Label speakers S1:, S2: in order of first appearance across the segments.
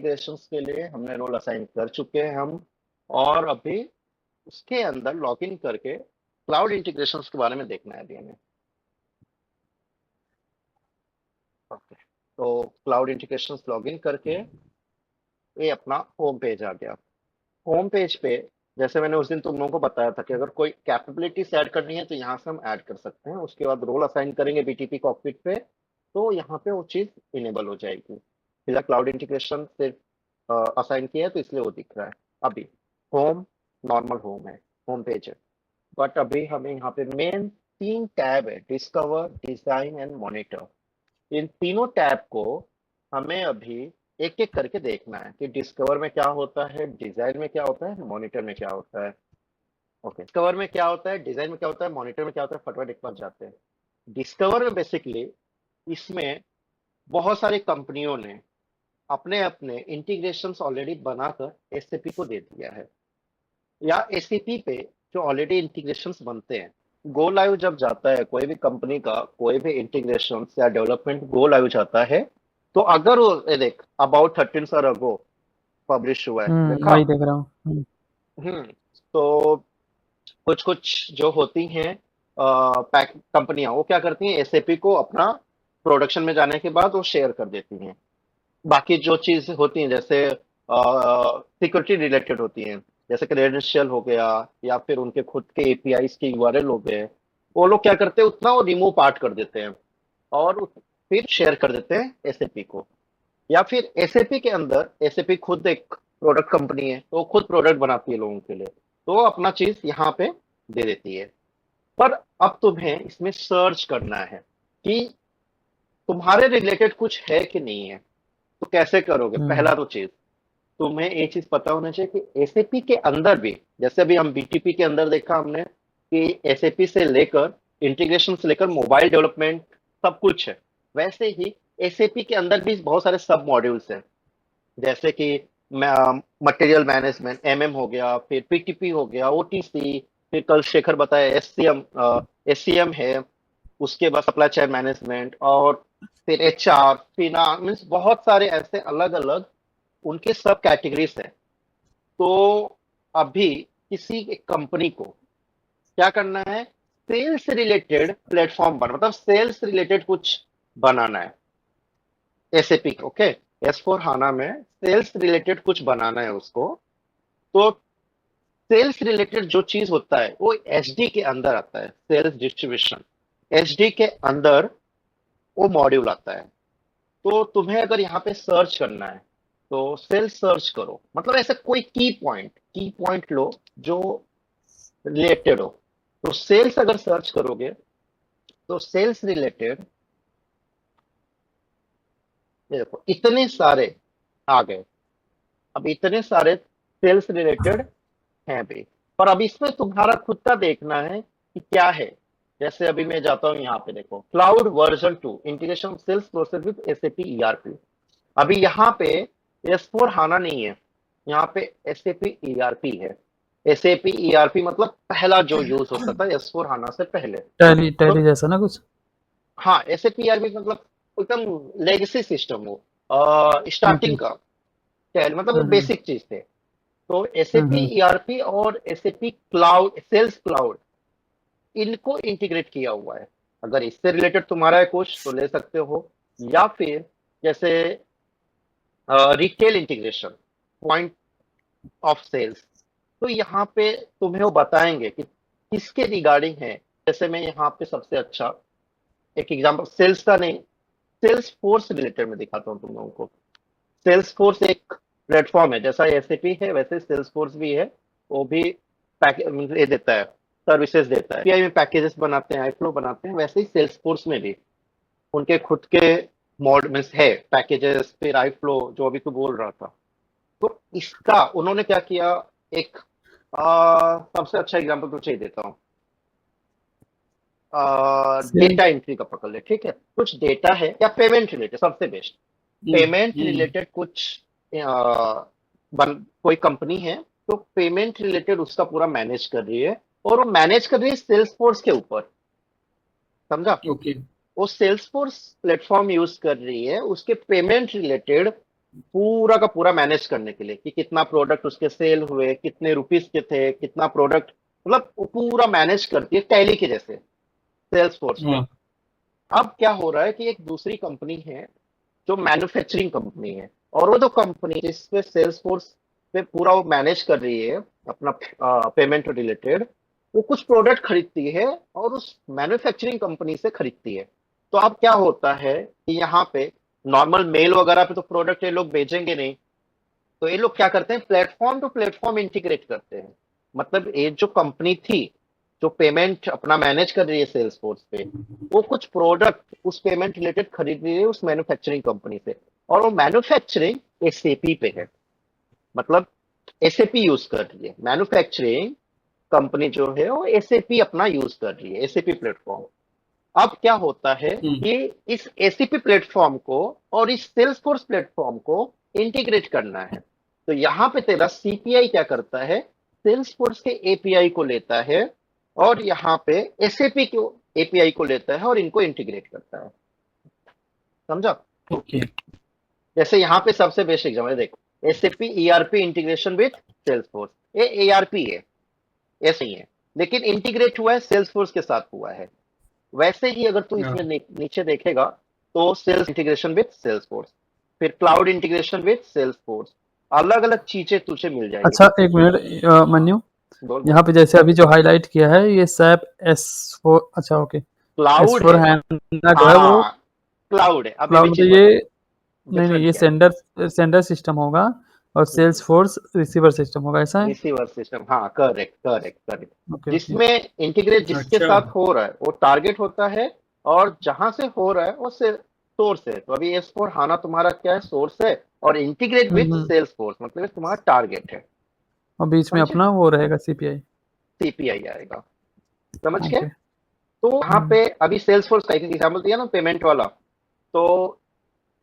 S1: Integrations के लिए हमने रोल असाइन कर चुके हैं हम, और अभी उसके अंदर लॉग इन करके क्लाउड इंटीग्रेशंस के बारे में देखना है अभी हमें। ओके, तो क्लाउड इंटीग्रेशंस लॉग इन करके ये अपना होम पेज आ गया। होम पेज पे जैसे मैंने उस दिन तुम लोगों को बताया था कि अगर कोई कैपेबिलिटीज ऐड करनी है तो यहाँ से हम ऐड कर सकते हैं, उसके बाद रोल असाइन करेंगे बीटीपी कॉकपिट पे, तो यहाँ पे वो चीज इनेबल हो जाएगी। फिलहाल क्लाउड इंटीग्रेशन सिर्फ असाइन किया है तो इसलिए वो दिख रहा है अभी। होम नॉर्मल होम है, होम पेज है। बट अभी हमें यहाँ पे मेन 3 टैब है, डिस्कवर, डिजाइन एंड मॉनिटर। इन तीनों टैब को हमें अभी एक एक करके देखना है कि डिस्कवर में क्या होता है, डिजाइन में क्या होता है, मॉनिटर में क्या होता है। ओके, डिस्कवर में क्या होता है, डिजाइन में क्या होता है, मॉनिटर में क्या होता है, फटाफट एक बार जाते हैं। डिस्कवर में बेसिकली इसमें बहुत सारी कंपनियों ने अपने अपने इंटीग्रेशंस ऑलरेडी बनाकर एसएपी को दे दिया है, या एसएपी पे जो ऑलरेडी इंटीग्रेशंस बनते हैं। गो लाइव जब जाता है कोई भी कंपनी का कोई भी इंटीग्रेशन या डेवलपमेंट गो लाइव जाता है, तो अगर वो ये देख अबाउट 13 सर अगो पब्लिश हुआ है, देखा?
S2: वही देख रहा हूँ।
S1: हम्म। तो कुछ कुछ जो होती हैं पैक कंपनियां, वो क्या करती हैं, एसएपी को अपना प्रोडक्शन में जाने के बाद वो शेयर कर देती हैं। बाकी जो चीज होती हैं जैसे सिक्योरिटी रिलेटेड होती हैं, जैसे क्रेडेंशियल हो गया या फिर उनके खुद के एपीआईज के यूआरएल हो गए, वो लोग क्या करते हैं उतना वो रिमूव पार्ट कर देते हैं और फिर शेयर कर देते हैं एसएपी को। या फिर एसएपी के अंदर एसएपी खुद एक प्रोडक्ट कंपनी है तो वो खुद प्रोडक्ट बनाती है लोगों के लिए, तो वो अपना चीज यहाँ पे दे देती है। पर अब तुम्हें इसमें सर्च करना है कि तुम्हारे रिलेटेड कुछ है कि नहीं है। तो कैसे करोगे?
S2: हम्म।
S1: पहला तो चीज तुम्हें ये चीज पता होना चाहिए कि एसएपी के अंदर भी, जैसे अभी हम बीटीपी के अंदर देखा हमने कि एसएपी से लेकर इंटीग्रेशन से लेकर मोबाइल डेवलपमेंट सब कुछ है, वैसे ही एसएपी के अंदर भी बहुत सारे सब मॉड्यूल्स हैं। जैसे कि मटेरियल मैनेजमेंट एमएम हो गया, फिर पीटीपी हो गया, ओटीसी, फिर कल शेखर बताया एससीएम, एससीएम है, उसके बाद सप्लाई चेन मैनेजमेंट, और फिर एचआर, फिनांस, मीन्स बहुत सारे ऐसे अलग अलग उनके सब कैटेगरीज हैं। तो अभी किसी एक कंपनी को क्या करना है, सेल्स रिलेटेड प्लेटफॉर्म बना, मतलब सेल्स रिलेटेड कुछ बनाना है एसएपी, ओके, एस फोर हाना में सेल्स रिलेटेड कुछ बनाना है उसको। तो सेल्स रिलेटेड जो चीज होता है वो एचडी के अंदर आता है, सेल्स डिस्ट्रीब्यूशन, एचडी के अंदर वो मॉड्यूल आता है। तो तुम्हें अगर यहाँ पे सर्च करना है तो सेल्स सर्च करो, मतलब ऐसे कोई की पॉइंट लो जो रिलेटेड हो। तो सेल्स अगर सर्च करोगे तो सेल्स रिलेटेड, ये देखो इतने सारे आ गए। अब इतने सारे सेल्स रिलेटेड हैं भी, पर अभी इसमें तुम्हारा खुद का देखना है कि क्या है। जैसे अभी मैं जाता हूँ यहाँ पे, देखो cloud version 2 integration sales process with SAP ERP. अभी यहाँ पे एस फोर हाना नहीं है, यहाँ पे एसएपी ईआरपी है। एसएपी ईआरपी मतलब पहला जो यूज होता था एस फोर हाना से पहले।
S2: टैली
S1: तो
S2: टैली जैसा ना कुछ।
S1: हाँ, एसएपी ईआरपी मतलब एकदम लेगेसी सिस्टम हो,
S2: ओके।
S1: स्टार्टिंग का मतलब वो
S2: हम्म।
S1: बेसिक चीज थे। तो एसएपी
S2: हम्म।
S1: ईआरपी और एसएपी क्लाउड, सेल्स क्लाउड, इनको इंटीग्रेट किया हुआ है। अगर इससे रिलेटेड तुम्हारा है कुछ तो ले सकते हो, या फिर जैसे retail integration, point of sales, तो यहाँ पे तुम्हें वो बताएंगे कि किसके रिगार्डिंग है। जैसे मैं यहाँ पे सबसे अच्छा एक एग्जांपल सेल्स का नहीं, सेल्स फोर्स रिलेटेड में दिखाता हूँ तुम लोगों को। सेल्स फोर्स एक प्लेटफॉर्म है, जैसा एसएपी है वैसे सेल्स फोर्स भी है। वो भी ये देता है, सर्विसेज देता है, एपीआई में पैकेजेस बनाते हैं, आईफ्लो बनाते हैं, वैसे ही सेल्स फोर्स में भी उनके खुद के मॉड में है पैकेजेस, फिर आईफ्लो जो अभी तू बोल रहा था। तो इसका उन्होंने क्या किया, एक सबसे अच्छा एग्जांपल तुझे ही देता हूँ।
S2: सेल।
S1: डेटा एंट्री का पकड़ ले, ठीक है, कुछ डेटा है या पेमेंट रिलेटेड, सबसे बेस्ट पेमेंट
S2: हम्म।
S1: रिलेटेड कुछ कोई कंपनी है, तो पेमेंट रिलेटेड उसका पूरा मैनेज कर रही है, और वो मैनेज कर रही है सेल्स फोर्स के ऊपर, समझा?
S2: ओके।
S1: वो सेल्स फोर्स प्लेटफॉर्म यूज कर रही है उसके पेमेंट रिलेटेड पूरा का पूरा मैनेज करने के लिए कि कितना प्रोडक्ट उसके सेल हुए, कितने रुपीस के थे, कितना प्रोडक्ट, मतलब वो पूरा मैनेज करती है टैली के जैसे, सेल्स फोर्स में।
S2: हाँ।
S1: अब क्या हो रहा है कि एक दूसरी कंपनी है जो मैन्युफैक्चरिंग कंपनी है, और वो जो कंपनी जिसपे सेल्स फोर्स पे पूरा वो मैनेज कर रही है अपना पेमेंट रिलेटेड, वो कुछ प्रोडक्ट खरीदती है और उस मैन्युफैक्चरिंग कंपनी से खरीदती है। तो अब क्या होता है कि यहाँ पे नॉर्मल मेल वगैरह पे तो प्रोडक्ट ये लोग भेजेंगे नहीं, तो ये लोग क्या करते हैं, प्लेटफॉर्म टू प्लेटफॉर्म इंटीग्रेट करते हैं। मतलब ये जो कंपनी थी जो पेमेंट अपना मैनेज कर रही है सेल्स फोर्स पे, वो कुछ प्रोडक्ट उस पेमेंट रिलेटेड खरीद रही है उस मैन्युफैक्चरिंग कंपनी से, और वो मैन्युफैक्चरिंग एसएपी पे है। मतलब एसएपी यूज कर रही है मैन्युफैक्चरिंग कंपनी जो है, वो एसएपी अपना यूज कर रही है, एसएपी प्लेटफॉर्म। अब क्या होता है
S2: हम्म।
S1: कि इस एसीपी प्लेटफॉर्म को और इस सेल्सफोर्स प्लेटफॉर्म को इंटीग्रेट करना है। तो यहां पे तेरा सीपीआई क्या करता है, सेल्सफोर्स के एपीआई को लेता है और यहाँ पे एसएपी को एपीआई को लेता है और इनको इंटीग्रेट करता है। समझा?
S2: ओके।
S1: जैसे यहाँ पे सबसे बेसिक एग्जाम्पल देखो, SAP ERP integration with Salesforce, ये एआरपी है, ऐसे ही है, लेकिन इंटीग्रेट हुआ है सेल्सफोर्स के साथ हुआ है। वैसे ही अगर तू
S2: हाँ।
S1: इसमें नीचे देखेगा तो sales integration with Salesforce, फिर cloud integration with Salesforce, अलग अलग चीजें तुझे मिल जाएगी।
S2: अच्छा, एक मिनट मन्नू,
S1: बोल बोल।
S2: यहाँ पे जैसे अभी जो हाईलाइट किया है ये सैप एस फोर, अच्छा ओके, एस
S1: क्लाउड
S2: फोर
S1: है,
S2: हैना जो है वो
S1: हाँ क्लाउड है। अब मैं भी
S2: क्लाउड, मतलब
S1: चीज
S2: ये
S1: बताता हूँ
S2: नहीं नहीं,
S1: डिफरेंट
S2: ये
S1: क्या है।
S2: सेंडर सेंडर सिस्टम होगा और सेल्स फोर्स रिसीवर सिस्टम होगा, ऐसा है?
S1: रिसीवर सिस्टम, हाँ correct correct correct.
S2: Okay okay.
S1: जिसमें इंटीग्रेट जिसके
S2: अच्छा।
S1: साथ हो रहा है वो टारगेट होता है, और जहां से हो रहा है वो सोर्स है। तो अभी एस फोर हाना तुम्हारा क्या है, सोर्स है, और integrate with
S2: hmm.
S1: Salesforce मतलब ये तुम्हारा टारगेट है।
S2: और बीच में
S1: समझे?
S2: अपना वो रहेगा सीपीआई।
S1: सीपीआई आएगा। समझ गए?
S2: ओके।
S1: तो यहाँ
S2: हम्म
S1: पे अभी सेल्स फोर्स का एक एग्जाम्पल दिया ना पेमेंट वाला, तो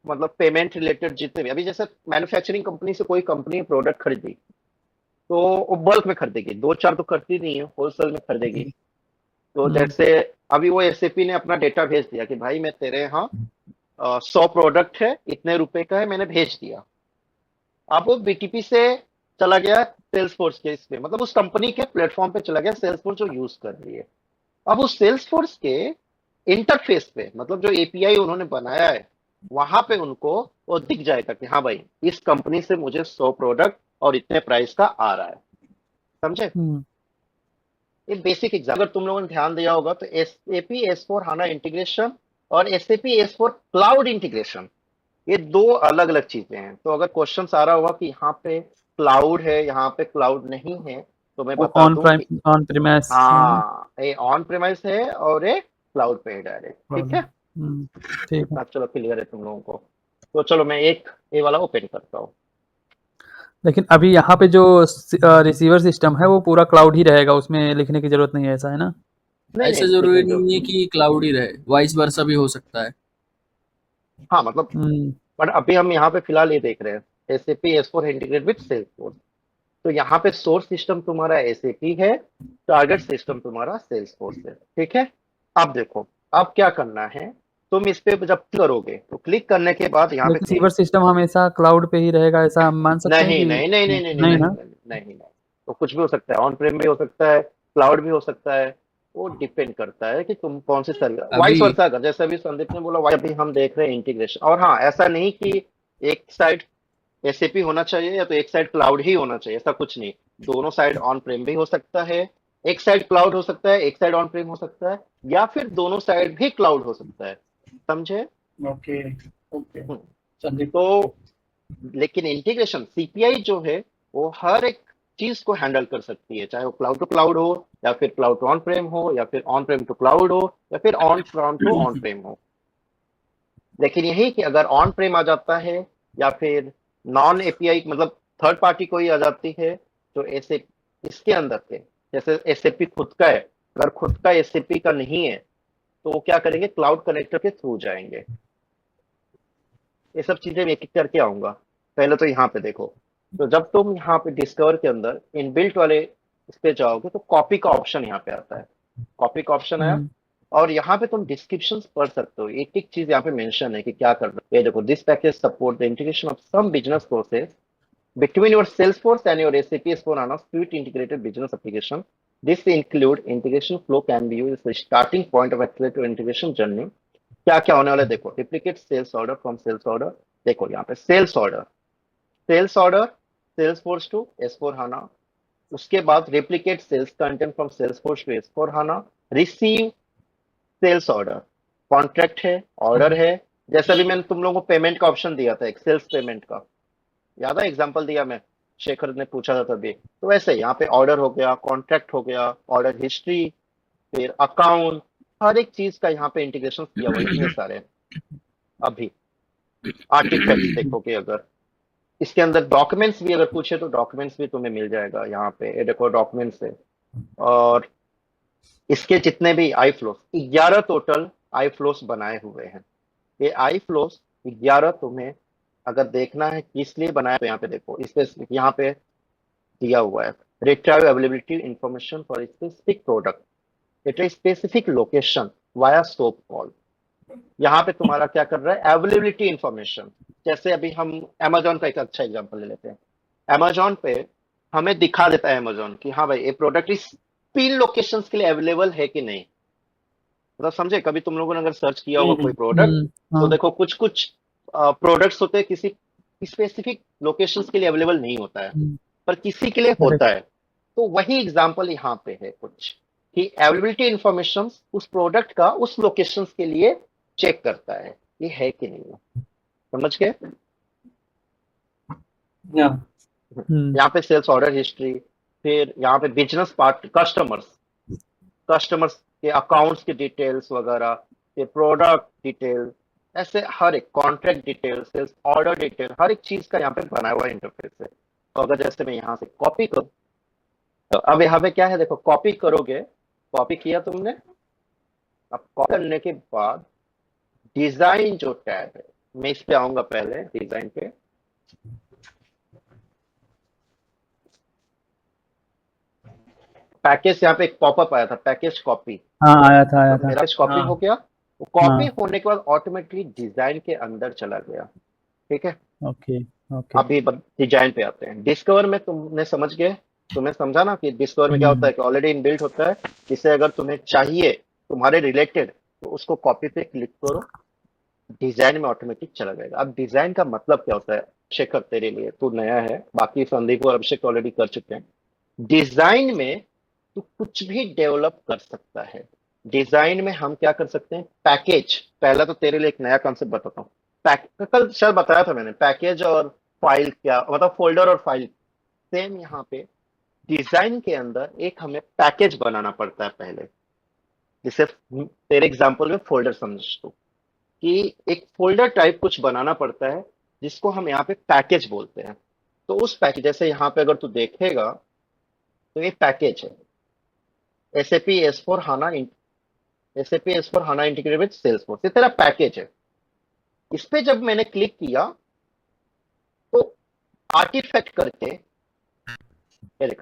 S1: मतलब पेमेंट रिलेटेड जितने भी, अभी जैसे मैन्युफैक्चरिंग कंपनी से कोई कंपनी प्रोडक्ट खरीदी, तो वो बल्क में खरीदेगी, दो चार तो खरीदती नहीं है, होलसेल में खरीदेगी। तो
S2: हम्म।
S1: जैसे अभी वो एसएपी ने अपना डेटा भेज दिया कि भाई मैं तेरे यहाँ 100 प्रोडक्ट है, इतने रुपए का है, मैंने भेज दिया। अब वो बीटीपी से चला गया सेल्स फोर्स के इसमें, मतलब उस कंपनी के प्लेटफॉर्म पे चला गया सेल्स फोर्स जो यूज कर रही है। अब उस सेल्स फोर्स के इंटरफेस पे, मतलब जो एपीआई उन्होंने बनाया है, वहां पे उनको वो दिख जाएगा कि हाँ भाई इस कंपनी से मुझे 100 प्रोडक्ट और इतने प्राइस का आ रहा है। समझे?
S2: हम्म।
S1: ये बेसिक एग्जाम अगर तुम लोगों ने ध्यान दिया होगा तो एसएपी एस फोर हाना इंटीग्रेशन और SAP S four cloud integration, ये दो अलग अलग चीजें हैं। तो अगर क्वेश्चन आ रहा होगा कि यहाँ पे क्लाउड है यहाँ पे क्लाउड नहीं है, तो मैं
S2: वो
S1: बता
S2: ऑन
S1: दूं कि
S2: प्राइम ऑन प्रीमिस है ना?
S1: हाँ ये ऑन प्रेमाइस है और ये क्लाउड पे है डायरेक्ट। ठीक है?
S2: ठीक है।
S1: इतना चलो क्लियर है तुम लोगों को। तो चलो मैं एक ये वाला ओपन करता हूँ।
S2: लेकिन अभी यहाँ पे जो रिसीवर सिस्टम है वो पूरा क्लाउड ही रहेगा, उसमें लिखने की ज़रूरत नहीं है, ऐसा है ना?
S1: नहीं
S3: ऐसा
S1: नहीं
S3: ज़रूरी
S1: देखिए जो,
S3: नहीं है कि क्लाउड ही रहे, वाइस वर्सा भी हो सकता है।
S1: हाँ मतलब,
S2: हुँ,
S1: बट अभी हम यहाँ पे फिलहाल ये देख रहे हैं SAP S four integrate with Salesforce. तो यहाँ पे सोर्स सिस्टम तुम्हारा एसएपी है, टारगेट सिस्टम तुम्हारा सेल्सफोर्स है। ठीक है? अब देखो, अब क्या करना है, तुम इस पे जब क्लिक करोगे तो क्लिक करने के बाद यहाँ पे
S2: लेकिन
S1: तीन,
S2: रिसीवर सिस्टम हमेशा क्लाउड पे ही रहेगा, ऐसा हम मान सकते हैं
S1: नहीं
S2: कि
S1: नहीं नहीं नहीं नहीं नहीं
S2: नहीं
S1: नहीं
S2: ना?
S1: नहीं नहीं नहीं, तो कुछ भी हो सकता है, ऑन प्रेम भी हो सकता है, क्लाउड भी हो सकता है। वो डिपेंड करता है कि तुम कौन से सर्विस, वाइस
S3: अभी
S1: वर्सा, अगर जैसे अभी संदीप ने बोला, वाइस अभी हम देख रहे हैं इंटीग्रेशन। और हाँ, ऐसा नहीं कि एक साइड एसएपी होना चाहिए या तो एक साइड क्लाउड ही होना चाहिए, ऐसा कुछ नहीं। दोनों साइड ऑन प्रेम भी हो सकता है, एक साइड क्लाउड हो सकता है, एक साइड ऑन प्रेम हो सकता है, या फिर दोनों साइड भी क्लाउड हो सकता है। समझे?
S2: Okay, okay.
S1: हम्म,
S2: संदीप।
S1: तो लेकिन इंटीग्रेशन सीपीआई जो है वो हर एक चीज को हैंडल कर सकती है, चाहे वो क्लाउड टू क्लाउड हो, या फिर क्लाउड टू ऑन प्रेम हो, या फिर ऑन प्रेम टू क्लाउड हो, या फिर on prem to on prem हो। लेकिन यही कि अगर ऑन प्रेम आ जाता है, या फिर नॉन एपीआई मतलब थर्ड पार्टी कोई आ जाती है, तो ऐसे इसके अंदर के, जैसे एसएपी खुद का है, अगर खुद का एसएपी का नहीं है तो वो क्या करेंगे, क्लाउड कनेक्टर के थ्रू जाएंगे। ये सब चीजें मैं एक एक करके आऊंगा। पहले तो यहाँ पे देखो, तो जब तुम यहाँ पे डिस्कवर के अंदर इनबिल्ट वाले इस पे जाओगे तो कॉपी का ऑप्शन यहाँ पे आता है। कॉपी का ऑप्शन आया,
S2: हुँ,
S1: और यहाँ पे तुम डिस्क्रिप्शन पढ़ सकते हो, एक एक चीज यहाँ पे मेंशन है कि क्या करना है। ये देखो, this package support the integration of some business process between your Salesforce and your SAP S/4HANA Suite integrated business application. This include integration flow can be used as a starting point of accelerated integration journey. क्या क्या होने वाला है देखो, duplicate sales order from sales order, देखो यहाँ पे sales order Salesforce to S/4HANA, उसके बाद replicate sales content from Salesforce to S/4HANA, receive sales order, contract है, ऑर्डर है, जैसे अभी मैंने तुम लोगों को पेमेंट का ऑप्शन दिया था, एक सेल्स पेमेंट का, याद है एग्जांपल दिया मैं, शेखर ने पूछा था तभी। तो वैसे यहाँ पे ऑर्डर हो गया, कॉन्ट्रैक्ट हो गया, ऑर्डर हिस्ट्री, फिर अकाउंट, हर एक चीज का यहाँ पे इंटीग्रेशन किया हुआ है, इतने सारे। अभी आर्टिफैक्ट्स देखोगे अगर, इसके अंदर डॉक्यूमेंट्स भी अगर पूछे तो डॉक्यूमेंट्स भी तुम्हें मिल जाएगा यहाँ पे, ये देखो डॉक्यूमेंट्स है। और इसके जितने भी आई फ्लोस, 11 टोटल आई फ्लोस बनाए हुए हैं। ये आई फ्लोस 11 तुम्हें अगर देखना है किस लिए बनाया, तो यहाँ पे देखो, इस पे यहाँ पे दिया हुआ है, retrieve availability information for specific product at a specific location via soap call. यहाँ पे तुम्हारा क्या कर रहा है, अवेलेबिलिटी इंफॉर्मेशन। जैसे अभी हम अमेजोन का एक अच्छा एग्जांपल ले लेते हैं, अमेजोन पे हमें दिखा देता है अमेजोन कि हाँ भाई ये प्रोडक्ट इस 3 लोकेशंस के लिए अवेलेबल है कि नहीं। मतलब समझे, कभी तुम लोगों ने अगर सर्च किया होगा कोई प्रोडक्ट, तो
S2: हाँ
S1: देखो कुछ कुछ प्रोडक्ट्स होते हैं किसी स्पेसिफिक लोकेशंस के लिए अवेलेबल नहीं होता है, पर किसी के लिए होता है। तो वही एग्जांपल यहाँ पे है कुछ, कि अवेलेबिलिटी इंफॉर्मेशन उस प्रोडक्ट का उस लोकेशंस के लिए चेक करता है ये है कि नहीं है। समझ गए? यहाँ पे सेल्स ऑर्डर हिस्ट्री, फिर यहाँ पे बिजनेस पार्ट, कस्टमर्स के अकाउंट्स के डिटेल्स वगैरह, फिर प्रोडक्ट डिटेल, ऐसे हर एक contract detail, sales order detail, हर एक चीज का यहाँ पे बनाया हुआ इंटरफेस है। तो अगर जैसे मैं यहाँ से कॉपी करूँ, तो अब यहाँ पे क्या है देखो, कॉपी करोगे, कॉपी किया तुमने, अब कॉपी करने के बाद डिजाइन जो टैब है, मैं इस पे आऊंगा पहले डिजाइन पे, पैकेज यहाँ पे एक पॉपअप आया था, पैकेज कॉपी,
S2: हाँ आया था
S1: मेरा कॉपी
S3: हाँ।
S1: हो गया। वो कॉपी
S2: हाँ
S1: होने के बाद ऑटोमेटिकली डिजाइन के अंदर चला गया। ठीक है,
S2: ओके ओके
S1: अभी डिजाइन पे आते हैं। डिस्कवर में तुमने समझ गए, तुम्हें समझा ना कि डिस्कवर में क्या होता है, कि ऑलरेडी इनबिल्ट होता है, जिसे अगर तुम्हें चाहिए तुम्हारे रिलेटेड, तो उसको कॉपी पे क्लिक करो, डिजाइन में ऑटोमेटिक चला जाएगा। अब डिजाइन का मतलब क्या होता है शेखर, तेरे लिए, तू नया है, बाकी संदीप और अभिषेक ऑलरेडी कर चुके हैं। डिजाइन में तू कुछ भी डेवलप कर सकता है। डिजाइन में हम क्या कर सकते हैं, पैकेज, पहला तो तेरे लिए एक नया कॉन्सेप्ट बताता हूँ। कल शायद बताया था मैंने, पैकेज और फाइल क्या मतलब, फोल्डर और फाइल सेम। यहाँ पे डिजाइन के अंदर एक हमें पैकेज बनाना पड़ता है पहले, जिसे तेरे एग्जांपल में फोल्डर समझ तू, कि एक फोल्डर टाइप कुछ बनाना पड़ता है, जिसको हम यहाँ पे पैकेज बोलते हैं। तो उस पैकेज, जैसे यहाँ पे अगर तू देखेगा तो ये पैकेज है, SAP S/4HANA SAP S/4HANA integrated with Salesforce, ये तेरा पैकेज है। इस पे जब मैंने क्लिक किया तो आर्टिफैक्ट करके,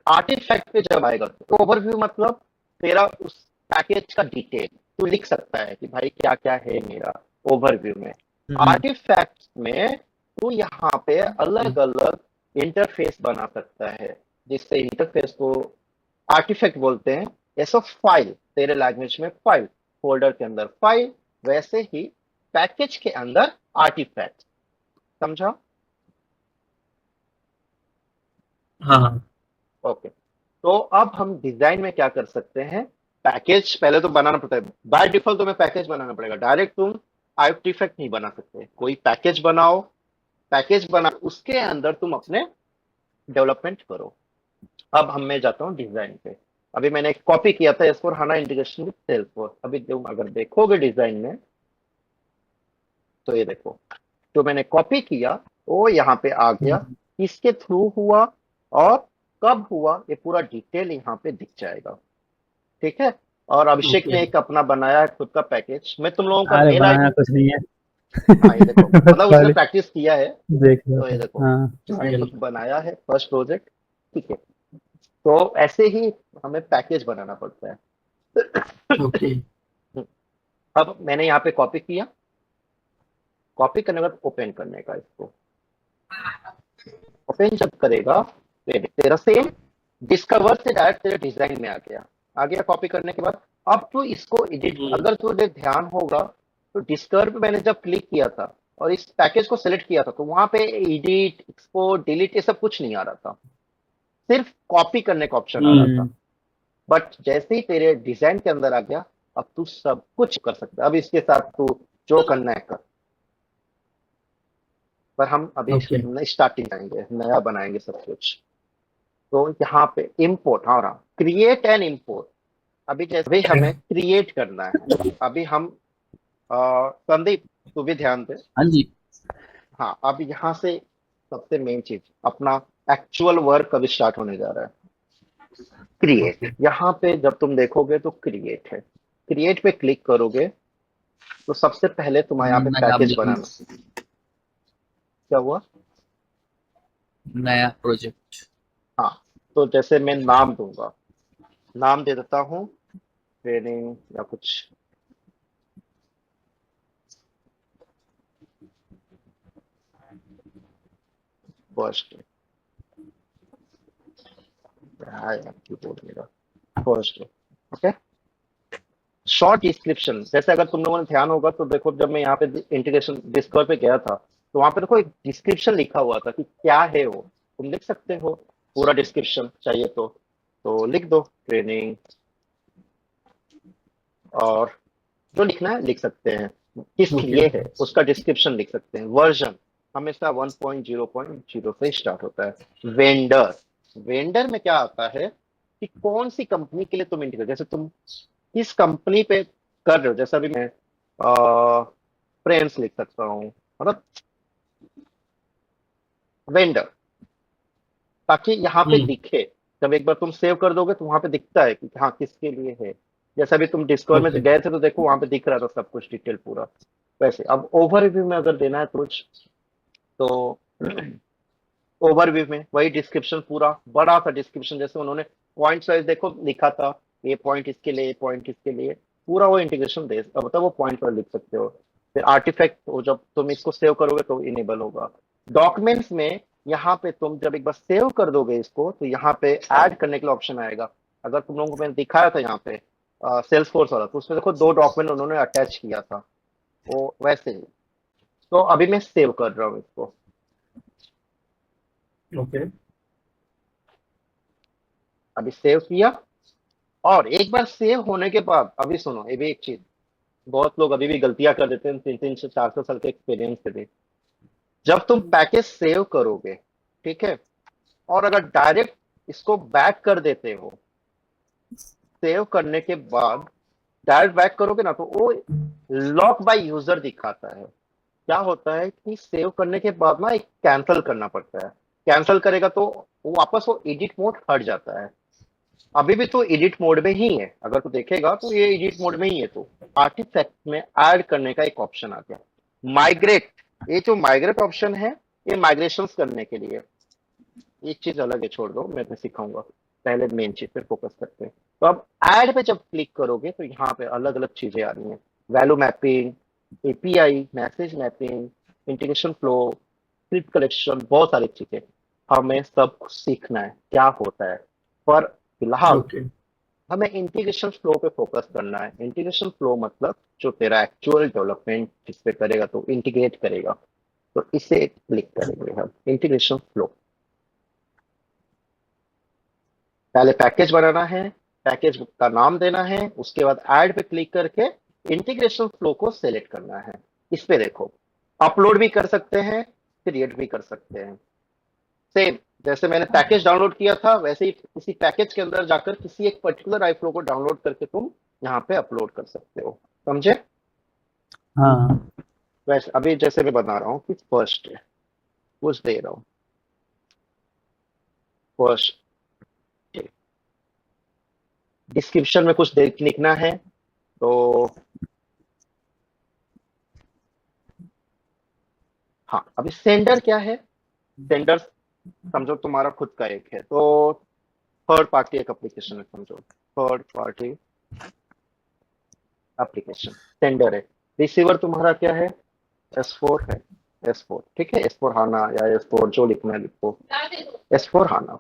S1: आर्टिफैक्ट पे जब आएगा तो ओवरव्यू, मतलब तेरा उस पैकेज का डिटेल तू लिख सकता है कि भाई क्या क्या है मेरा ओवरव्यू में। आर्टिफैक्ट में तू यहाँ पे अलग अलग इंटरफेस बना सकता है, जिससे इंटरफेस को आर्टिफैक्ट बोलते हैं। ऐसा फाइल, तेरे लैंग्वेज में फाइल, फोल्डर के अंदर फाइल, वैसे ही पैकेज के अंदर आर्टिफैक्ट। समझा?
S3: हाँ
S1: ओके, तो अब हम डिजाइन में क्या कर सकते हैं, पैकेज पहले तो बनाना पड़ता है, बाय डिफॉल्ट तुम्हें पैकेज बनाना पड़ेगा, डायरेक्ट तुम आर्टिफैक्ट नहीं बना सकते। कोई पैकेज बनाओ, पैकेज बना उसके अंदर तुम अपने डेवलपमेंट करो। अब हम मैं जाता हूँ डिजाइन पे। अभी मैंने कॉपी किया था S/4HANA इंटीग्रेशन विद सेल्सफोर्स। अभी तुम अगर देखोगे डिजाइन में, तो ये देखो, जो मैंने कॉपी किया वो यहाँ पे आ गया, किसके थ्रू हुआ और कब हुआ, ये पूरा डिटेल यहाँ पे दिख जाएगा। ठीक है, और अभिषेक ने एक अपना बनाया है खुद का पैकेज। मैं तुम लोगों का
S2: अरे
S1: मेल
S2: बनाया
S1: आईडी,
S2: कुछ नहीं है
S1: हाँ ये देखो,
S2: बस
S1: मतलब उसने
S2: खाली
S1: प्रैक्टिस किया है।
S2: देख लो
S1: तो ये देखो,
S2: हाँ
S1: इसने खुद बनाया है फर्स्ट प्रोजेक्ट। ठीक है, तो ऐसे ही हमें पैकेज बनाना पड़ता है।
S3: ओके
S1: अब मैंने यहाँ पे कॉपी किया, कॉपी करने के बाद ओपन करने का, इसको ओपन जब करेगा तो तेरा सेम डिस्कवर से डायरेक्ट तेरे डिजाइन में आ गया कॉपी करने के बाद। अब तू इसको एडिट, अगर तुझे ध्यान होगा तो डिस्कवर पे मैंने जब क्लिक किया था और इस पैकेज को सिलेक्ट किया था तो वहां पे एडिट, एक्सपोर्ट, डिलीट ये सब कुछ नहीं आ रहा था, सिर्फ कॉपी करने का ऑप्शन आ रहा था। बट जैसे ही तेरे डिजाइन के अंदर आ गया, अब तू सब कुछ कर सकता है। अब इसके साथ तू जो करना है कर, पर हम अभी
S3: ओके
S1: स्टार्टिंग आएंगे, नया बनाएंगे सब कुछ। तो यहाँ पे इम्पोर्ट, हाँ क्रिएट एंड इम्पोर्ट। अभी जैसे भी हमें क्रिएट करना है, अभी हम संदीप तू भी ध्यान दे।
S3: हाँ जी
S1: हाँ, अब यहाँ से सबसे मेन चीज अपना एक्चुअल वर्क कभी स्टार्ट होने जा रहा है, क्रिएट। यहाँ पे जब तुम देखोगे तो क्रिएट है, क्रिएट पे क्लिक करोगे तो सबसे पहले तुम्हारे यहाँ पे
S3: मैं नाम
S1: पैकेज
S3: दूंगा
S1: बनाना। क्या हुआ?
S3: नया प्रोजेक्ट
S1: हाँ, तो जैसे मैं नाम दूंगा, नाम दे देता हूँ ट्रेनिंग या कुछ, फर्स्ट कीबोर्ड मेरा फर्स्ट। Okay, short description. जैसे अगर तुम लोगों ने ध्यान होगा तो देखो, जब मैं यहाँ पे इंटीग्रेशन डिस्कवर पे गया था तो वहां पे देखो एक डिस्क्रिप्शन लिखा हुआ था कि क्या है वो, तुम लिख सकते हो पूरा डिस्क्रिप्शन चाहिए तो लिख दो ट्रेनिंग, और जो लिखना है लिख सकते हैं, किस
S3: ओके
S1: लिए है उसका डिस्क्रिप्शन लिख सकते हैं। वर्जन हमेशा 1.0.0 से स्टार्ट होता है। वेंडर, वेंडर में क्या आता है कि कौन सी कंपनी के लिए तुम इंटीग्रेट, जैसे तुम किस कंपनी पे कर रहे हो। जैसे अभी मैं फ्रेंड्स लिख सकता हूँ, मतलब वेंडर, ताकि यहाँ पे
S3: हम्म
S1: दिखे। जब एक बार तुम सेव कर दोगे तो वहां पे दिखता है कि हाँ किसके लिए है। जैसे अभी तुम डिस्कवर में
S3: ओके
S1: गए थे तो देखो वहां पे दिख रहा था सब कुछ डिटेल पूरा। वैसे अब ओवरव्यू में अगर देना है कुछ तो ओवरव्यू में वही डिस्क्रिप्शन, पूरा बड़ा सा डिस्क्रिप्शन, जैसे उन्होंने पॉइंट वाइज देखो लिखा था, ये पॉइंट इसके लिए, ये पॉइंट इसके लिए, पूरा वो इंटीग्रेशन दे, मतलब वो पॉइंट पर लिख सकते हो। फिर आर्टिफैक्ट, वो जब तुम इसको सेव करोगे तो इनेबल होगा। डॉक्यूमेंट्स में यहाँ पे तुम जब एक बार सेव कर दोगे इसको तो यहाँ पे ऐड करने के लिए ऑप्शन आएगा। अगर तुम लोगों को मैंने दिखाया था यहाँ पे सेल्स फोर्स वाला, तो उसमें देखो दो डॉक्यूमेंट उन्होंने अटैच किया था, वो वैसे ही। तो अभी मैं सेव कर रहा हूँ इसको,
S3: ओके
S1: अभी सेव किया। और एक बार सेव होने के बाद अभी सुनो, ये भी एक चीज, बहुत लोग अभी भी गलतियां कर देते हैं 300 400 साल के एक्सपीरियंस से भी। जब तुम पैकेज सेव करोगे, ठीक है, और अगर डायरेक्ट इसको बैक कर देते हो, सेव करने के बाद डायरेक्ट बैक करोगे ना, तो वो लॉक बाय यूजर दिखाता है। क्या होता है कि सेव करने के बाद ना एक कैंसिल करना पड़ता है, कैंसिल करेगा तो वो वापस वो एडिट मोड हट जाता है। अभी भी तो एडिट मोड में ही है, अगर तू देखेगा तो ये एडिट मोड में ही है। तो आर्टिफैक्ट में ऐड करने का एक ऑप्शन आ गया, माइग्रेट। ये जो माइग्रेट ऑप्शन है, ये माइग्रेशन करने के लिए, एक चीज अलग है, छोड़ दो, मैं सिखाऊंगा, पहले मेन चीज पे फोकस करते हैं। तो अब ऐड पे जब क्लिक करोगे तो यहाँ पे अलग अलग चीजें आ रही हैं, value mapping, API, message mapping, integration flow, script collection, बहुत सारी चीजें। हमें सब कुछ सीखना है क्या होता है, पर फिलहाल
S3: ओके
S1: हमें इंटीग्रेशन फ्लो पे फोकस करना है। इंटीग्रेशन फ्लो मतलब जो तेरा एक्चुअल डेवलपमेंट जिस पे करेगा तो इंटीग्रेट करेगा, तो इसे क्लिक करेंगे हम, इंटीग्रेशन फ्लो। पहले पैकेज बनाना है, पैकेज का नाम देना है, उसके बाद ऐड पे क्लिक करके इंटीग्रेशन फ्लो को सेलेक्ट करना है। इस पे देखो, अपलोड भी कर सकते हैं, क्रिएट भी कर सकते हैं। सेम जैसे मैंने पैकेज डाउनलोड किया था वैसे ही किसी पैकेज के अंदर जाकर किसी एक पर्टिकुलर आई फ्लो को डाउनलोड करके तुम यहाँ पे अपलोड कर सकते हो, समझे?
S2: हाँ
S1: वैसे अभी जैसे मैं बता रहा हूँ कि फर्स्ट कुछ दे रहा हूँ, फर्स्ट डिस्क्रिप्शन में कुछ लिखना है तो हाँ। अभी सेंडर क्या है, सेंडर समझो तुम्हारा खुद का एक है, तो थर्ड पार्टी एक एप्लीकेशन है, समझो थर्ड पार्टी एप्लीकेशन सेंडर है। रिसीवर तुम्हारा क्या है, S4 है, S4 ठीक है, S4 हाना या S4 जो लिखना है लिखो, S4 हाना।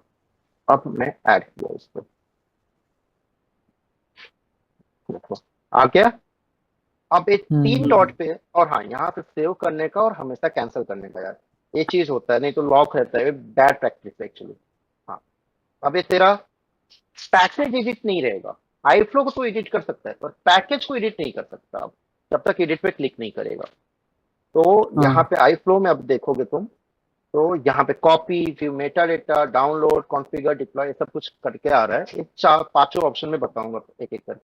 S1: अब मैं ऐड किया इसको, देखो आ गया। अब एक तीन डॉट पे, और हाँ यहाँ पे सेव करने का और हमेशा कैंसिल करने का यार, ये चीज होता है, नहीं तो लॉक रहता है, बैड प्रैक्टिस एक्चुअली। हाँ, अब ये तेरा पैकेज एडिट नहीं रहेगा। आईफ्लो को तो एडिट कर सकता है पर पैकेज को एडिट नहीं कर सकता अब, जब तक एडिट पे क्लिक नहीं करेगा। तो यहाँ
S2: हाँ
S1: पे आईफ्लो में अब देखोगे तुम, तो यहाँ पे copy, view Meta data, download, configure, deploy, ये सब कुछ करके आ रहा है। ये चार पांचों ऑप्शन में बताऊंगा एक एक करके।